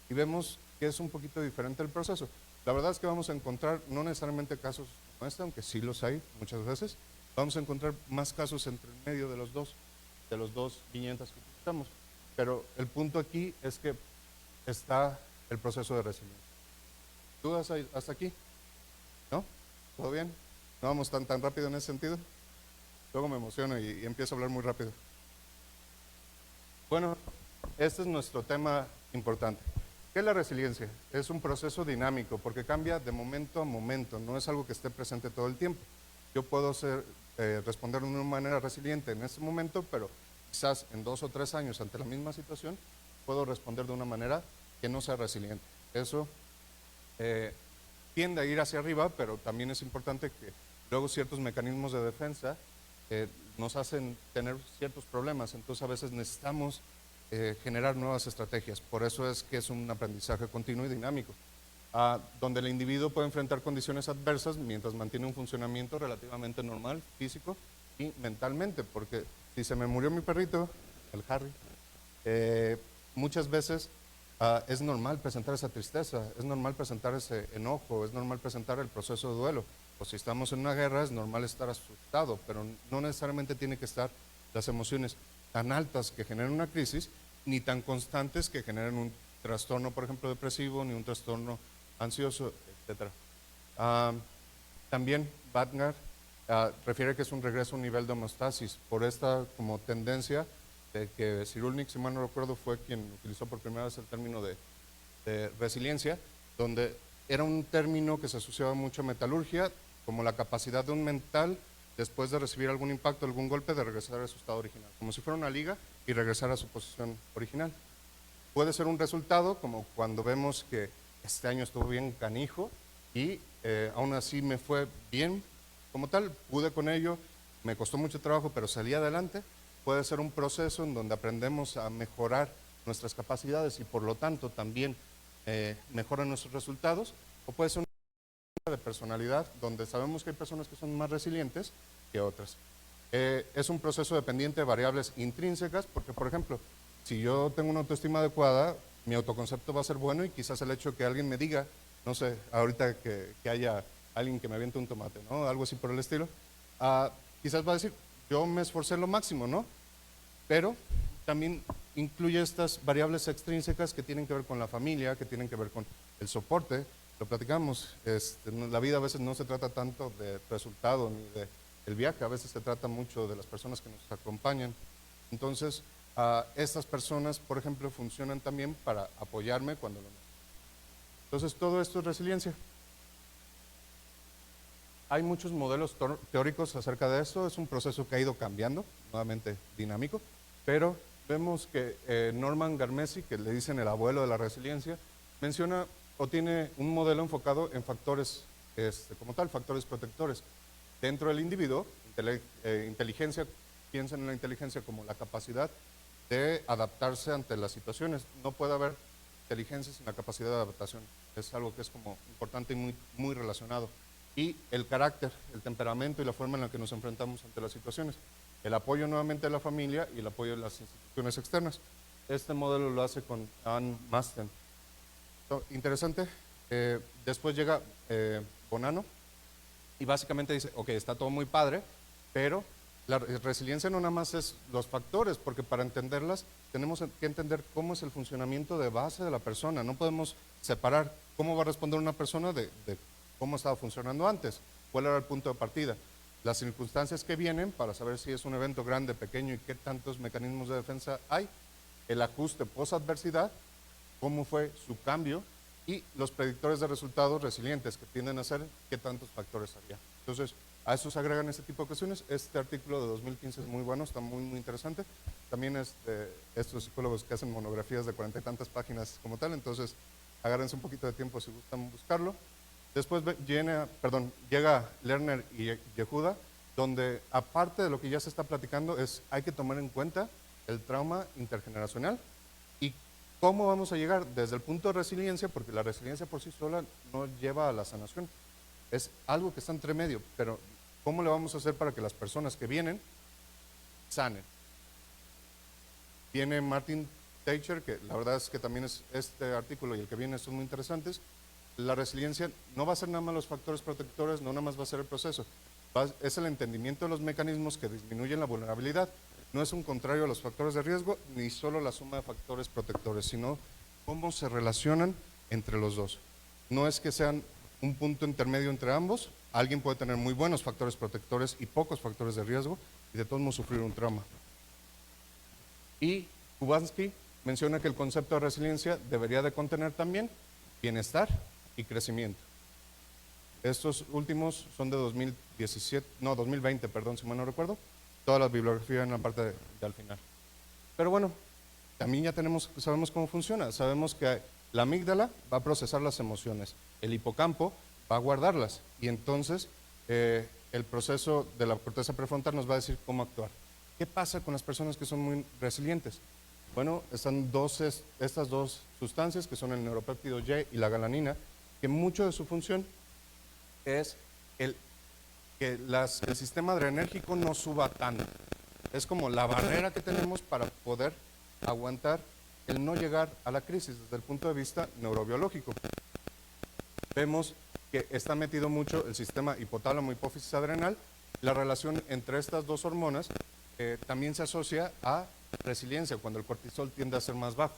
Y vemos que es un poquito diferente el proceso. La verdad es que vamos a encontrar no necesariamente casos como este, aunque sí los hay muchas veces, vamos a encontrar más casos entre el medio de los dos viñetas que utilizamos. Pero el punto aquí es que está el proceso de resiliencia. ¿Dudas hasta aquí? ¿No? ¿Todo bien? ¿No vamos tan rápido en ese sentido? Luego me emociono y empiezo a hablar muy rápido. Bueno, este es nuestro tema importante. ¿Qué es la resiliencia? Es un proceso dinámico porque cambia de momento a momento, no es algo que esté presente todo el tiempo. Yo puedo responder de una manera resiliente en este momento, pero quizás en 2 o 3 años ante la misma situación puedo responder de una manera que no sea resiliente. Eso tiende a ir hacia arriba, pero también es importante que luego ciertos mecanismos de defensa nos hacen tener ciertos problemas, entonces a veces necesitamos generar nuevas estrategias. Por eso es que es un aprendizaje continuo y dinámico, donde el individuo puede enfrentar condiciones adversas mientras mantiene un funcionamiento relativamente normal, físico y mentalmente, porque si se me murió mi perrito, el Harry, muchas veces es normal presentar esa tristeza, es normal presentar ese enojo, es normal presentar el proceso de duelo. O si estamos en una guerra es normal estar asustado, pero no necesariamente tiene que estar las emociones tan altas que generen una crisis, ni tan constantes que generen un trastorno, por ejemplo, depresivo, ni un trastorno ansioso, etc. También Batner refiere que es un regreso a un nivel de homeostasis, por esta como tendencia de que Cyrulnik, si mal no recuerdo, fue quien utilizó por primera vez el término de resiliencia, donde era un término que se asociaba mucho a metalurgia, como la capacidad de un mental, después de recibir algún impacto, algún golpe, de regresar a su estado original, como si fuera una liga y regresar a su posición original. Puede ser un resultado, como cuando vemos que este año estuvo bien canijo y aún así me fue bien como tal, pude con ello, me costó mucho trabajo, pero salí adelante. Puede ser un proceso en donde aprendemos a mejorar nuestras capacidades y por lo tanto también mejoran nuestros resultados, o puede ser de personalidad, donde sabemos que hay personas que son más resilientes que otras. Es un proceso dependiente de variables intrínsecas, porque por ejemplo, si yo tengo una autoestima adecuada, mi autoconcepto va a ser bueno y quizás el hecho de que alguien me diga, no sé, ahorita que haya alguien que me aviente un tomate, ¿no? Algo así por el estilo, quizás va a decir, yo me esforcé lo máximo, ¿no? Pero también incluye estas variables extrínsecas que tienen que ver con la familia, que tienen que ver con el soporte. Lo platicamos, la vida a veces no se trata tanto de resultado ni de el viaje. A veces se trata mucho de las personas que nos acompañan. Entonces, estas personas, por ejemplo, funcionan también para apoyarme cuando lo necesito. Entonces, todo esto es resiliencia. Hay muchos modelos teóricos acerca de esto, es un proceso que ha ido cambiando, nuevamente dinámico, pero vemos que Norman Garmesi, que le dicen el abuelo de la resiliencia, menciona o tiene un modelo enfocado en factores como tal, factores protectores. Dentro del individuo, inteligencia, piensan en la inteligencia como la capacidad de adaptarse ante las situaciones. No puede haber inteligencia sin la capacidad de adaptación, es algo que es como importante y muy, muy relacionado. Y el carácter, el temperamento y la forma en la que nos enfrentamos ante las situaciones. El apoyo nuevamente de la familia y el apoyo de las instituciones externas. Este modelo lo hace con Ann Masten. Interesante. Después llega Bonanno y básicamente dice, ok, está todo muy padre, pero la resiliencia no nada más es los factores, porque para entenderlas tenemos que entender cómo es el funcionamiento de base de la persona. No podemos separar cómo va a responder una persona de cómo estaba funcionando antes, cuál era el punto de partida, las circunstancias que vienen para saber si es un evento grande, pequeño y qué tantos mecanismos de defensa hay, el ajuste post-adversidad, cómo fue su cambio y los predictores de resultados resilientes que tienden a ser qué tantos factores había. Entonces, a eso se agregan este tipo de cuestiones. Este artículo de 2015 es muy bueno, está muy, muy interesante. También estos psicólogos que hacen monografías de 40 y tantas páginas como tal, entonces agárrense un poquito de tiempo si gustan buscarlo. Después llega Lerner y Yehuda, donde aparte de lo que ya se está platicando, hay que tomar en cuenta el trauma intergeneracional y cómo vamos a llegar desde el punto de resiliencia, porque la resiliencia por sí sola no lleva a la sanación, es algo que está entre medio, pero ¿cómo le vamos a hacer para que las personas que vienen sanen? Viene Martin Teicher, que la verdad es que también este artículo y el que viene son muy interesantes. La resiliencia no va a ser nada más los factores protectores, no nada más va a ser el proceso, es el entendimiento de los mecanismos que disminuyen la vulnerabilidad. No es un contrario a los factores de riesgo, ni solo la suma de factores protectores, sino cómo se relacionan entre los dos. No es que sean un punto intermedio entre ambos, alguien puede tener muy buenos factores protectores y pocos factores de riesgo y de todos modos sufrir un trauma. Y Kubansky menciona que el concepto de resiliencia debería de contener también bienestar y crecimiento. Estos últimos son de 2020, perdón, si mal no recuerdo. Toda la bibliografía en la parte de al final. Pero bueno, también ya sabemos cómo funciona. Sabemos que la amígdala va a procesar las emociones, el hipocampo va a guardarlas y entonces el proceso de la corteza prefrontal nos va a decir cómo actuar. ¿Qué pasa con las personas que son muy resilientes? Bueno, están estas dos sustancias que son el neuropéptido Y y la galanina, que mucho de su función es que el sistema adrenérgico no suba tanto. Es como la barrera que tenemos para poder aguantar el no llegar a la crisis desde el punto de vista neurobiológico. Vemos que está metido mucho el sistema hipotálamo, hipófisis adrenal. La relación entre estas dos hormonas también se asocia a resiliencia, cuando el cortisol tiende a ser más bajo.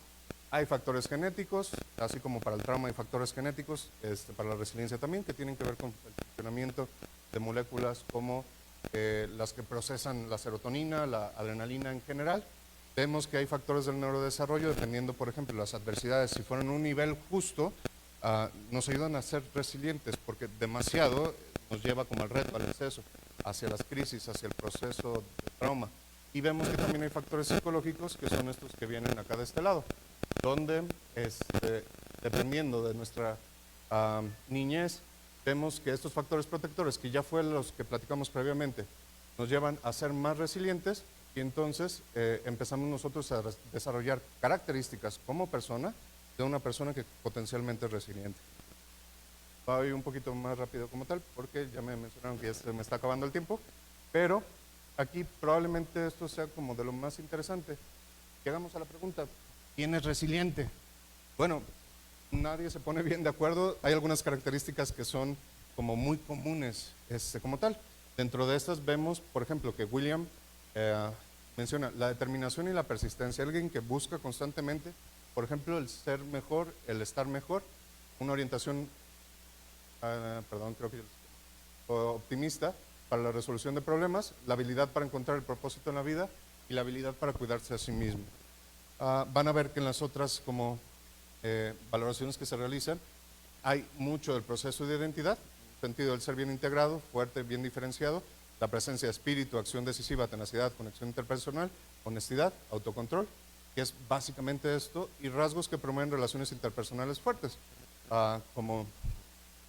Hay factores genéticos, así como para el trauma hay factores genéticos, para la resiliencia también, que tienen que ver con el funcionamiento de moléculas como las que procesan la serotonina, la adrenalina en general. Vemos que hay factores del neurodesarrollo, dependiendo, por ejemplo, las adversidades. Si fueran un nivel justo, nos ayudan a ser resilientes, porque demasiado nos lleva como al reto, al exceso, hacia las crisis, hacia el proceso de trauma. Y vemos que también hay factores psicológicos, que son estos que vienen acá de este lado, donde dependiendo de nuestra niñez, vemos que estos factores protectores, que ya fueron los que platicamos previamente, nos llevan a ser más resilientes y entonces empezamos nosotros a desarrollar características como persona de una persona que potencialmente es resiliente. Voy un poquito más rápido como tal, porque ya me mencionaron que ya se me está acabando el tiempo, pero aquí probablemente esto sea como de lo más interesante. Llegamos a la pregunta, ¿quién es resiliente? Bueno, nadie se pone bien de acuerdo. Hay algunas características que son como muy comunes como tal. Dentro de estas vemos, por ejemplo, que William menciona la determinación y la persistencia. Alguien que busca constantemente, por ejemplo, el ser mejor, el estar mejor, una orientación, creo que optimista, para la resolución de problemas, la habilidad para encontrar el propósito en la vida y la habilidad para cuidarse a sí mismo. Van a ver que en las otras como valoraciones que se realizan hay mucho del proceso de identidad, en el sentido del ser bien integrado, fuerte, bien diferenciado, la presencia de espíritu, acción decisiva, tenacidad, conexión interpersonal, honestidad, autocontrol, que es básicamente esto, y rasgos que promueven relaciones interpersonales fuertes, como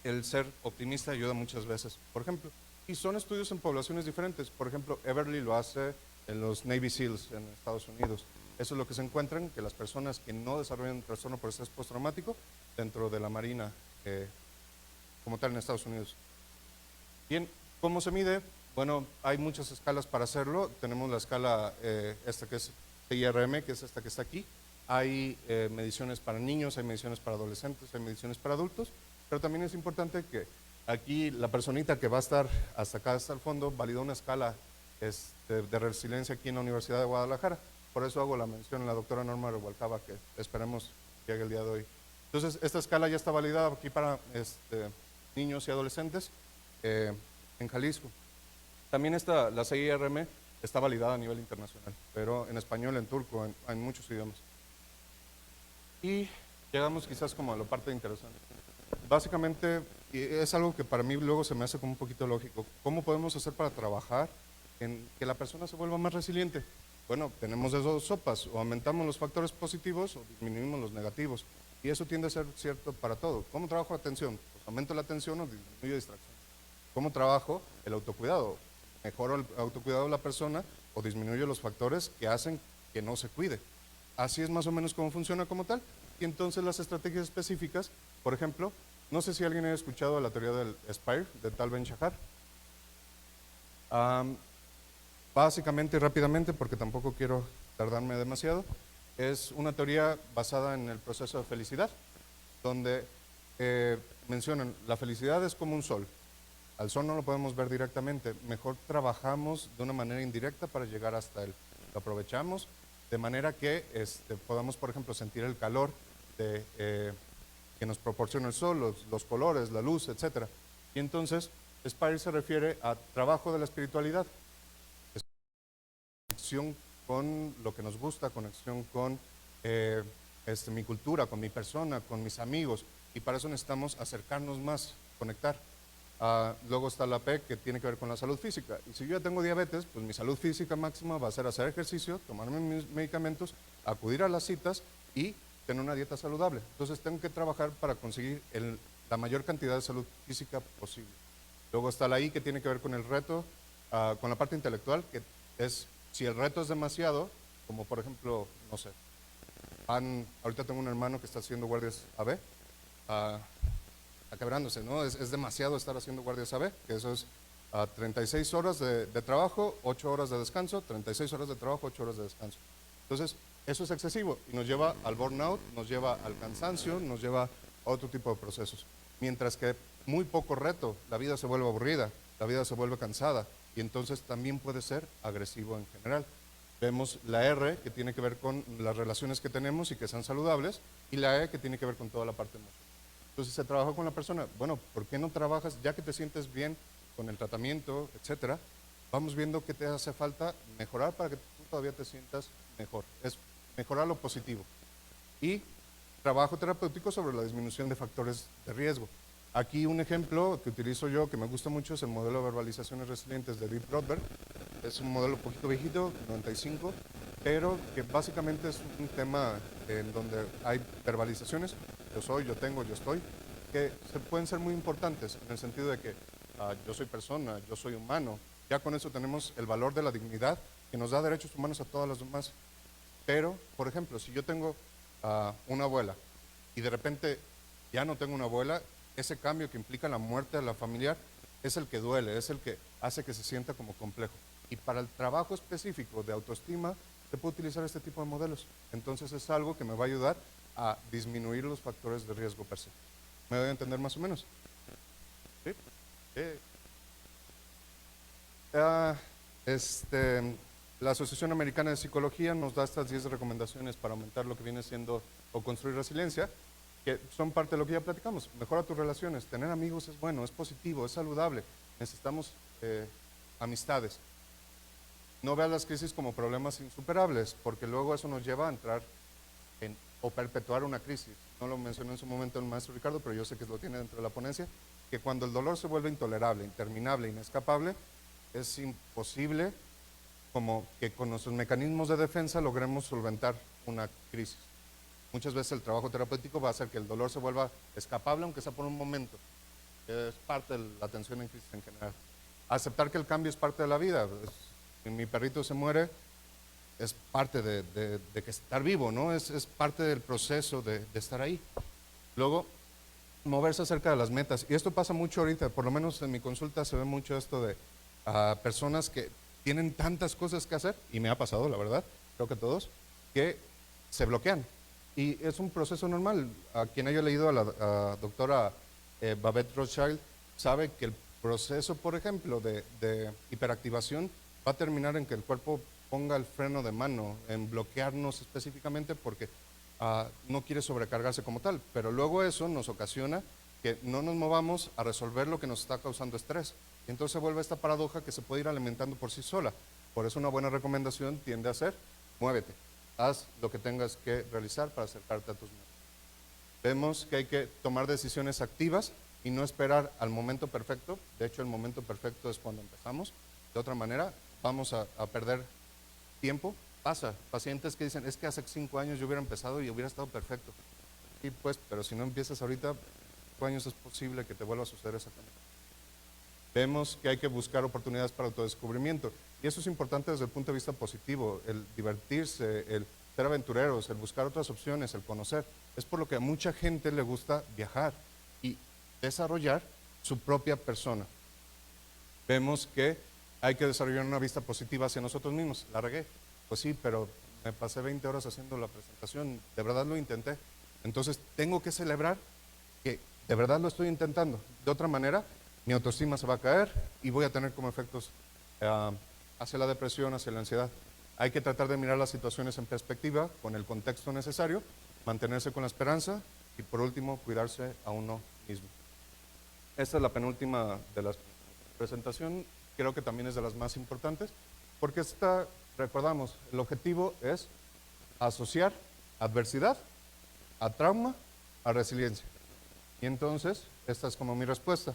el ser optimista ayuda muchas veces, por ejemplo. Y son estudios en poblaciones diferentes. Por ejemplo, Everly lo hace en los Navy SEALs en Estados Unidos. Eso es lo que se encuentran, que las personas que no desarrollan trastorno por estrés postraumático dentro de la Marina, como tal en Estados Unidos. Bien, ¿cómo se mide? Bueno, hay muchas escalas para hacerlo. Tenemos la escala esta que es IRM, que es esta que está aquí. Hay mediciones para niños, hay mediciones para adolescentes, hay mediciones para adultos, pero también es importante que aquí la personita que va a estar hasta acá, hasta el fondo, validó una escala de resiliencia aquí en la Universidad de Guadalajara. Por eso hago la mención a la doctora Norma Revuelcaba, que esperemos que llegue el día de hoy. Entonces, esta escala ya está validada aquí para niños y adolescentes en Jalisco. También la CIRM está validada a nivel internacional, pero en español, en turco, en muchos idiomas. Y llegamos quizás como a la parte interesante. Básicamente, y es algo que para mí luego se me hace como un poquito lógico. ¿Cómo podemos hacer para trabajar en que la persona se vuelva más resiliente? Bueno, tenemos de dos sopas, o aumentamos los factores positivos o disminuimos los negativos. Y eso tiende a ser cierto para todo. ¿Cómo trabajo la atención? Pues aumento la atención o disminuyo distracción. ¿Cómo trabajo el autocuidado? Mejoro el autocuidado de la persona o disminuyo los factores que hacen que no se cuide. Así es más o menos cómo funciona como tal. Y entonces las estrategias específicas, por ejemplo, no sé si alguien ha escuchado la teoría del SPIRE, de Tal Ben-Shahar. Básicamente y rápidamente, porque tampoco quiero tardarme demasiado, es una teoría basada en el proceso de felicidad, donde mencionan, la felicidad es como un sol. Al sol no lo podemos ver directamente, mejor trabajamos de una manera indirecta para llegar hasta él. Lo aprovechamos de manera que podamos, por ejemplo, sentir el calor que nos proporciona el sol, los colores, la luz, etc. Y entonces, SPIRE se refiere a trabajo de la espiritualidad, conexión con lo que nos gusta, conexión con mi cultura, con mi persona, con mis amigos, y para eso necesitamos acercarnos más, conectar. Luego está la P, que tiene que ver con la salud física, y si yo ya tengo diabetes, pues mi salud física máxima va a ser hacer ejercicio, tomarme mis medicamentos, acudir a las citas y tener una dieta saludable. Entonces tengo que trabajar para conseguir la mayor cantidad de salud física posible. Luego está la I, que tiene que ver con el reto, con la parte intelectual, que es, si el reto es demasiado, como por ejemplo, no sé, ahorita tengo un hermano que está haciendo guardias AB, quebrándose, ¿no? Es demasiado estar haciendo guardias AB, que eso es 36 horas de trabajo, 8 horas de descanso, 36 horas de trabajo, 8 horas de descanso. Entonces, eso es excesivo y nos lleva al burnout, nos lleva al cansancio, nos lleva a otro tipo de procesos. Mientras que muy poco reto, la vida se vuelve aburrida, la vida se vuelve cansada y entonces también puede ser agresivo en general. Vemos la R, que tiene que ver con las relaciones que tenemos y que sean saludables, y la E, que tiene que ver con toda la parte emocional. Entonces se trabaja con la persona, bueno, ¿por qué no trabajas ya que te sientes bien con el tratamiento, etcétera? Vamos viendo qué te hace falta mejorar para que tú todavía te sientas mejor. Es mejorar lo positivo. Y trabajo terapéutico sobre la disminución de factores de riesgo. Aquí un ejemplo que utilizo yo, que me gusta mucho, es el modelo de verbalizaciones resilientes de Dave Rothberg. Es un modelo un poquito viejito, 95, pero que básicamente es un tema en donde hay verbalizaciones, yo soy, yo tengo, yo estoy, que pueden ser muy importantes en el sentido de que yo soy persona, yo soy humano. Ya con eso tenemos el valor de la dignidad que nos da derechos humanos a todas las demás. Pero, por ejemplo, si yo tengo una abuela y de repente ya no tengo una abuela, ese cambio que implica la muerte de la familiar es el que duele, es el que hace que se sienta como complejo. Y para el trabajo específico de autoestima, se puede utilizar este tipo de modelos. Entonces es algo que me va a ayudar a disminuir los factores de riesgo per se. ¿Me doy a entender más o menos? ¿Sí? La Asociación Americana de Psicología nos da estas 10 recomendaciones para aumentar lo que viene siendo o construir resiliencia, que son parte de lo que ya platicamos. Mejora tus relaciones, tener amigos es bueno, es positivo, es saludable. Necesitamos amistades. No veas las crisis como problemas insuperables, porque luego eso nos lleva a entrar o perpetuar una crisis. No lo mencionó en su momento el maestro Ricardo, pero yo sé que lo tiene dentro de la ponencia, que cuando el dolor se vuelve intolerable, interminable, inescapable, es imposible como que con nuestros mecanismos de defensa logremos solventar una crisis. Muchas veces el trabajo terapéutico va a hacer que el dolor se vuelva escapable, aunque sea por un momento. Es parte de la atención en crisis en general. Aceptar que el cambio es parte de la vida. Si mi perrito se muere, es parte de que estar vivo, ¿no? Es parte del proceso de estar ahí. Luego, moverse acerca de las metas. Y esto pasa mucho ahorita, por lo menos en mi consulta se ve mucho esto de personas que tienen tantas cosas que hacer, y me ha pasado, la verdad, creo que todos, que se bloquean. Y es un proceso normal. A quien haya leído a la doctora Babette Rothschild, sabe que el proceso, por ejemplo, de hiperactivación va a terminar en que el cuerpo ponga el freno de mano, en bloquearnos específicamente porque no quiere sobrecargarse como tal. Pero luego eso nos ocasiona que no nos movamos a resolver lo que nos está causando estrés. Y entonces se vuelve esta paradoja que se puede ir alimentando por sí sola. Por eso una buena recomendación tiende a ser, muévete, haz lo que tengas que realizar para acercarte a tus metas. Vemos que hay que tomar decisiones activas y no esperar al momento perfecto. De hecho, el momento perfecto es cuando empezamos. De otra manera, vamos a perder tiempo. Pasa, pacientes que dicen, es que hace 5 años yo hubiera empezado y hubiera estado perfecto. Y pues, pero si no empiezas ahorita, 5 años es posible que te vuelva a suceder exactamente. Vemos que hay que buscar oportunidades para autodescubrimiento. Y eso es importante desde el punto de vista positivo, el divertirse, el ser aventureros, el buscar otras opciones, el conocer. Es por lo que a mucha gente le gusta viajar y desarrollar su propia persona. Vemos que hay que desarrollar una vista positiva hacia nosotros mismos. La regué. Pues sí, pero me pasé 20 horas haciendo la presentación. De verdad lo intenté. Entonces tengo que celebrar que de verdad lo estoy intentando. De otra manera, mi autoestima se va a caer y voy a tener como efectos hacia la depresión, hacia la ansiedad. Hay que tratar de mirar las situaciones en perspectiva, con el contexto necesario, mantenerse con la esperanza y por último, cuidarse a uno mismo. Esta es la penúltima de la presentación, creo que también es de las más importantes, porque recordamos, el objetivo es asociar adversidad a trauma, a resiliencia. Y entonces, esta es como mi respuesta.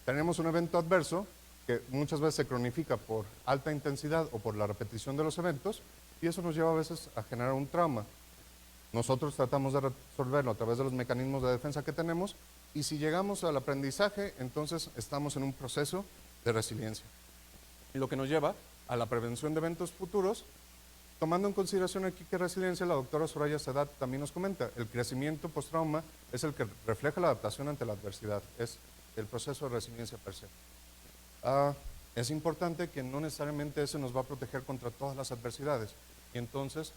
Tenemos un evento adverso que muchas veces se cronifica por alta intensidad o por la repetición de los eventos y eso nos lleva a veces a generar un trauma. Nosotros tratamos de resolverlo a través de los mecanismos de defensa que tenemos y si llegamos al aprendizaje, entonces estamos en un proceso de resiliencia. Y lo que nos lleva a la prevención de eventos futuros, tomando en consideración aquí que resiliencia, la doctora Soraya Sadat también nos comenta, el crecimiento post-trauma es el que refleja la adaptación ante la adversidad, es el proceso de resiliencia per se. Es importante que no necesariamente eso nos va a proteger contra todas las adversidades. Y entonces,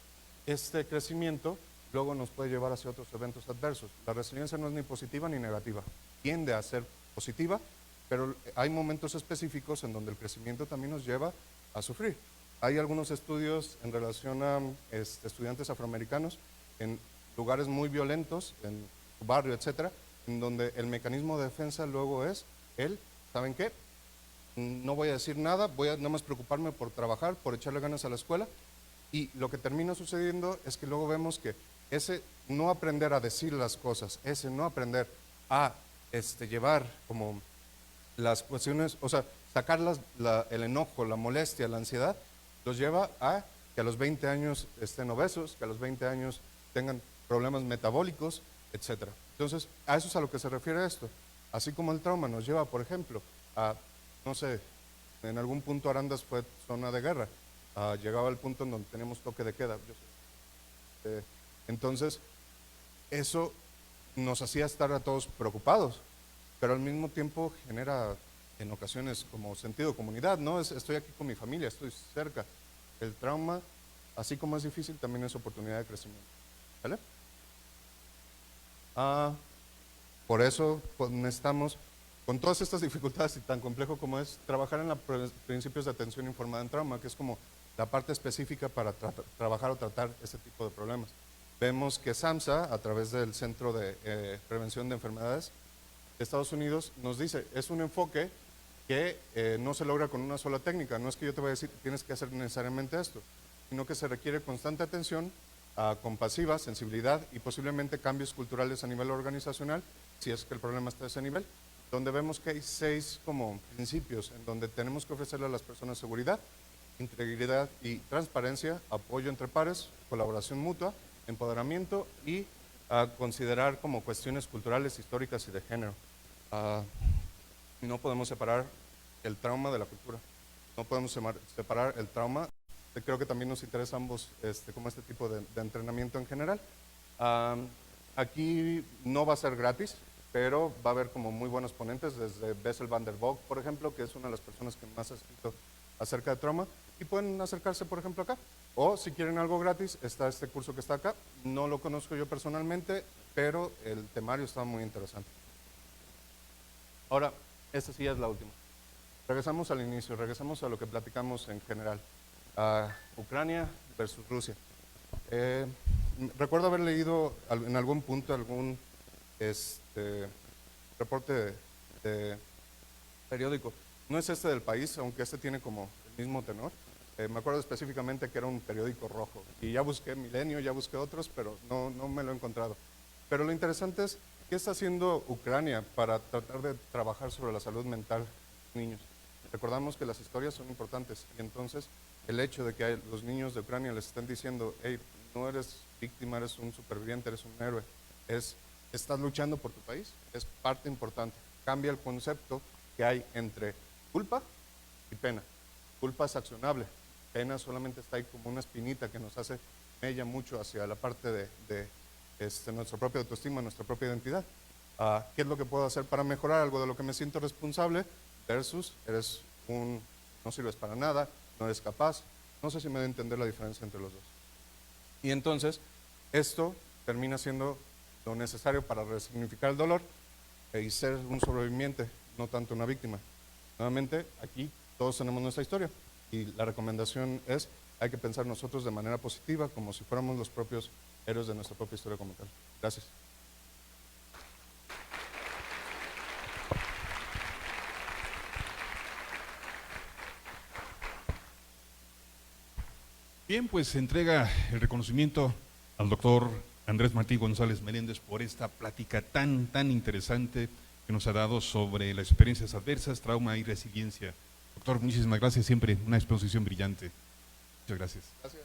este crecimiento luego nos puede llevar hacia otros eventos adversos. La resiliencia no es ni positiva ni negativa. Tiende a ser positiva, pero hay momentos específicos en donde el crecimiento también nos lleva a sufrir. Hay algunos estudios en relación a estudiantes afroamericanos en lugares muy violentos, en su barrio, etcétera, en donde el mecanismo de defensa luego es ¿saben qué? No voy a decir nada, voy a nada más preocuparme por trabajar, por echarle ganas a la escuela. Y lo que termina sucediendo es que luego vemos que ese no aprender a decir las cosas, ese no aprender a llevar como las cuestiones, o sea, sacar el enojo, la molestia, la ansiedad, los lleva a que a los 20 años estén obesos, que a los 20 años tengan problemas metabólicos, etcétera. Entonces, a eso es a lo que se refiere esto. Así como el trauma nos lleva, por ejemplo, a, no sé, en algún punto Arandas fue zona de guerra, llegaba al punto en donde tenemos toque de queda. Entonces, eso nos hacía estar a todos preocupados, pero al mismo tiempo genera en ocasiones como sentido de comunidad, ¿no? Estoy aquí con mi familia, estoy cerca. El trauma, así como es difícil, también es oportunidad de crecimiento. ¿Vale? Por eso pues, necesitamos, con todas estas dificultades y tan complejo como es, trabajar en los principios de atención informada en trauma, que es como la parte específica para trabajar o tratar ese tipo de problemas. Vemos que SAMHSA, a través del Centro de Prevención de Enfermedades de Estados Unidos, nos dice, es un enfoque que no se logra con una sola técnica. No es que yo te voy a decir tienes que hacer necesariamente esto, sino que se requiere constante atención, compasiva, sensibilidad y posiblemente cambios culturales a nivel organizacional, si es que el problema está a ese nivel, donde vemos que hay 6 como principios en donde tenemos que ofrecerle a las personas seguridad, integridad y transparencia, apoyo entre pares, colaboración mutua, empoderamiento y considerar como cuestiones culturales, históricas y de género. No podemos separar el trauma de la cultura, no podemos separar el trauma. Creo que también nos interesa a ambos como este tipo de entrenamiento en general. Aquí no va a ser gratis, pero va a haber como muy buenos ponentes, desde Bessel van der Vogt, por ejemplo, que es una de las personas que más ha escrito acerca de trauma, y pueden acercarse, por ejemplo, acá. O si quieren algo gratis, está este curso que está acá. No lo conozco yo personalmente, pero el temario está muy interesante. Ahora, esta sí es la última. Regresamos al inicio, regresamos a lo que platicamos en general. Ucrania versus Rusia. Recuerdo haber leído en algún punto algún reporte de periódico. No es este del país, aunque este tiene como el mismo tenor. Me acuerdo específicamente que era un periódico rojo. Y ya busqué Milenio, ya busqué otros, pero no me lo he encontrado. Pero lo interesante es, ¿qué está haciendo Ucrania para tratar de trabajar sobre la salud mental de los niños? Recordamos que las historias son importantes y entonces el hecho de que los niños de Ucrania les estén diciendo, hey, no eres víctima, eres un superviviente, eres un héroe, estás luchando por tu país, es parte importante. Cambia el concepto que hay entre culpa y pena. Culpa es accionable, pena solamente está ahí como una espinita que nos hace mella mucho hacia la parte de nuestra propia autoestima, nuestra propia identidad. ¿Qué es lo que puedo hacer para mejorar algo de lo que me siento responsable? Versus, no sirves para nada, no eres capaz. No sé si me da a entender la diferencia entre los dos. Y entonces, esto termina siendo lo necesario para resignificar el dolor y ser un sobreviviente, no tanto una víctima. Nuevamente, aquí todos tenemos nuestra historia y la recomendación es, hay que pensar nosotros de manera positiva, como si fuéramos los propios héroes de nuestra propia historia como tal. Gracias. Bien, pues se entrega el reconocimiento al doctor Andrés Martín González Meléndez por esta plática tan interesante que nos ha dado sobre las experiencias adversas, trauma y resiliencia. Doctor, muchísimas gracias, siempre una exposición brillante. Muchas gracias. Gracias.